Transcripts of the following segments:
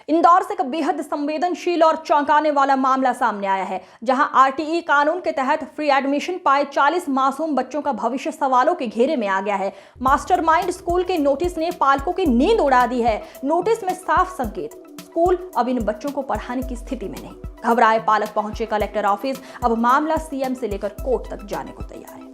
इंदौर से एक बेहद संवेदनशील और चौंकाने वाला मामला सामने आया है, जहां आरटीई कानून के तहत फ्री एडमिशन पाए 40 मासूम बच्चों का भविष्य सवालों के घेरे में आ गया है। मास्टरमाइंड स्कूल के नोटिस ने पालकों की नींद उड़ा दी है। नोटिस में साफ संकेत, स्कूल अब इन बच्चों को पढ़ाने की स्थिति में नहीं। घबराए पालक पहुंचे कलेक्टर ऑफिस। अब मामला सीएम से लेकर कोर्ट तक जाने को तैयार है।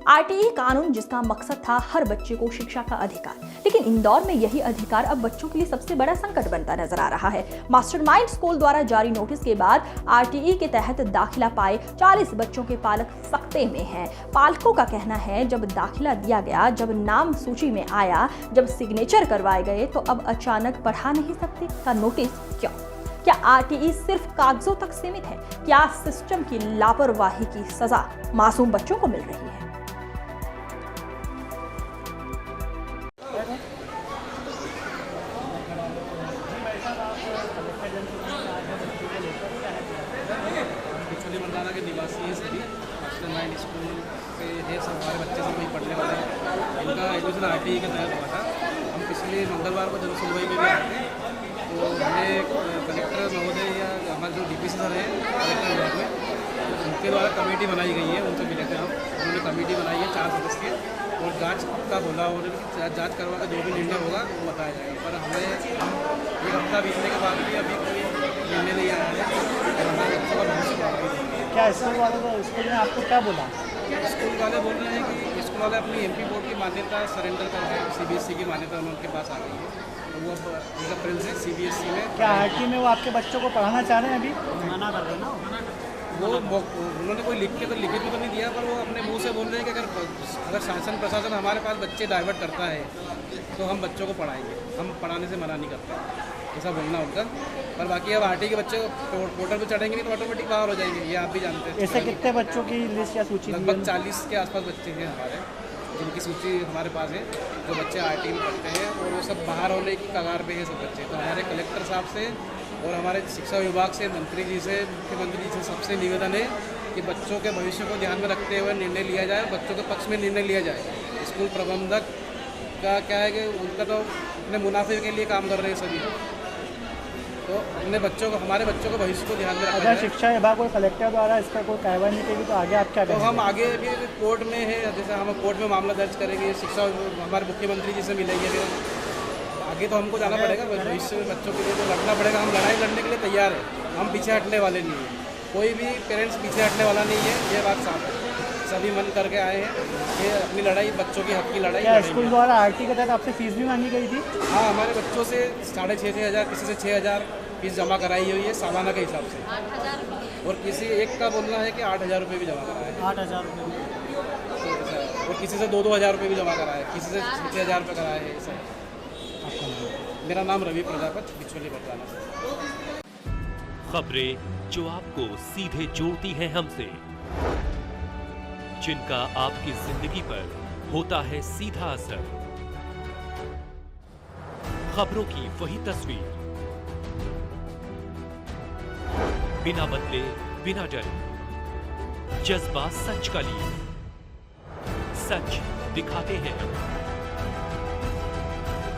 आरटीई कानून जिसका मकसद था हर बच्चे को शिक्षा का अधिकार, लेकिन इंदौर में यही अधिकार अब बच्चों के लिए सबसे बड़ा संकट बनता नजर आ रहा है। मास्टरमाइंड स्कूल द्वारा जारी नोटिस के बाद आरटीई के तहत दाखिला पाए 40 बच्चों के पालक सख्ते में हैं। पालकों का कहना है, जब दाखिला दिया गया, जब नाम सूची में आया, जब सिग्नेचर करवाए गए, तो अब अचानक पढ़ा नहीं सकते का नोटिस क्यों? क्या आरटीई सिर्फ कागजों तक सीमित है? क्या सिस्टम की लापरवाही की सजा मासूम बच्चों को मिल रही है? मंदाना के निवासी हैं सभी। मास्टरमाइंड स्कूल पे है, सब हमारे बच्चे सब वहीं पढ़ने वाले हैं। इनका एडमिशन आरटीई के तहत हुआ था। हम पिछले मंगलवार को जन सुनवाई में भी आए थे, तो हमें कलेक्टर महोदय या हमारे जो डीपीसी सर हैं कलेक्टर विभाग में, उनके द्वारा कमेटी बनाई गई है। उनसे मिले थे हम। उन्होंने कमेटी बनाई है 4 सदस्य, और जाँच का बोला, और जाँच करवा कर जो भी निर्णय होगा वो बताया जाएगा। पर हमें एक हफ्ता बीतने के बाद भी अभी कोई निर्णय नहीं आया है। क्या स्कूल वाले ने आपको क्या बोला? स्कूल वाले बोल रहे हैं कि स्कूल वाले अपनी एमपी बोर्ड की मान्यता सरेंडर कर रहे हैं। सीबीएसई की मान्यता उनके पास आ गई है, तो वो अब 1 अप्रैल से सीबीएसई में। क्या आरटी में वो आपके बच्चों को पढ़ाना चाह रहे हैं? अभी मना कर रहे हैं ना वो उन्होंने कोई लिखित तो नहीं दिया, पर वो अपने मुंह से बोल रहे हैं कि अगर शासन प्रशासन हमारे पास बच्चे डाइवर्ट करता है तो हम बच्चों को पढ़ाएंगे, हम पढ़ाने से मना नहीं करते, ऐसा बोलना उनका। पर बाकी अब आरटी के बच्चे पोर्टल पर चढ़ेंगे नहीं तो ऑटोमेटिक बाहर हो जाएंगे, ये आप भी जानते हैं। ऐसे कितने बच्चों की लिस्ट या सूची? लगभग 40 के आसपास बच्चे हैं हमारे, जिनकी सूची हमारे पास है, जो बच्चे आरटी में पढ़ते हैं, और वो सब बाहर होने की कगार पे है सब बच्चे। तो हमारे कलेक्टर साहब से और हमारे शिक्षा विभाग से, मंत्री जी से, मुख्यमंत्री जी से सबसे निवेदन है कि बच्चों के भविष्य को ध्यान में रखते हुए निर्णय लिया जाए, बच्चों के पक्ष में निर्णय लिया जाए। स्कूल प्रबंधक का क्या है कि उनका तो अपने मुनाफे के लिए काम कर रहे हैं सभी, तो अपने बच्चों को, हमारे बच्चों के भविष्य को ध्यान में रखा अगर शिक्षा विभाग और कलेक्टर द्वारा इसका कोई कार्रवाई नहीं करेगी तो आगे आप क्या करेंगे? तो हम आगे भी कोर्ट में है, जैसे हम कोर्ट में मामला दर्ज करेंगे, शिक्षा हमारे मुख्यमंत्री जी से मिलेंगे, फिर आगे तो हमको जाना पड़ेगा। भविष्य में बच्चों के लिए तो लड़ना पड़ेगा। हम लड़ाई लड़ने के लिए तैयार है, हम पीछे हटने वाले नहीं हैं। कोई भी पेरेंट्स पीछे हटने वाला नहीं है, ये बात साफ है। सभी मन करके आए हैं कि अपनी लड़ाई, बच्चों की हक की लड़ाई। क्या स्कूल द्वारा आरटी के तहत आपसे फीस भी मांगी गई थी? हाँ, हमारे बच्चों से 6,500 हज़ार, किसी से 6,000 फीस जमा कराई हुई है सालाना के हिसाब से, और किसी एक का बोलना है कि 8,000 रुपये भी जमा कराए हैं। 8,000 रुपये। और किसी से 2,000 रुपये भी जमा कराए, किसी से 6,000 रुपये कराए हैं। ऐसा मेरा नाम रवि प्रजापति, बिचौली बरसाना से। खबरें जो आपको सीधे जोड़ती हैं हमसे, जिनका आपकी जिंदगी पर होता है सीधा असर, खबरों की वही तस्वीर, बिना बदले बिना डरे, जज्बा सच का लिए, सच दिखाते हैं।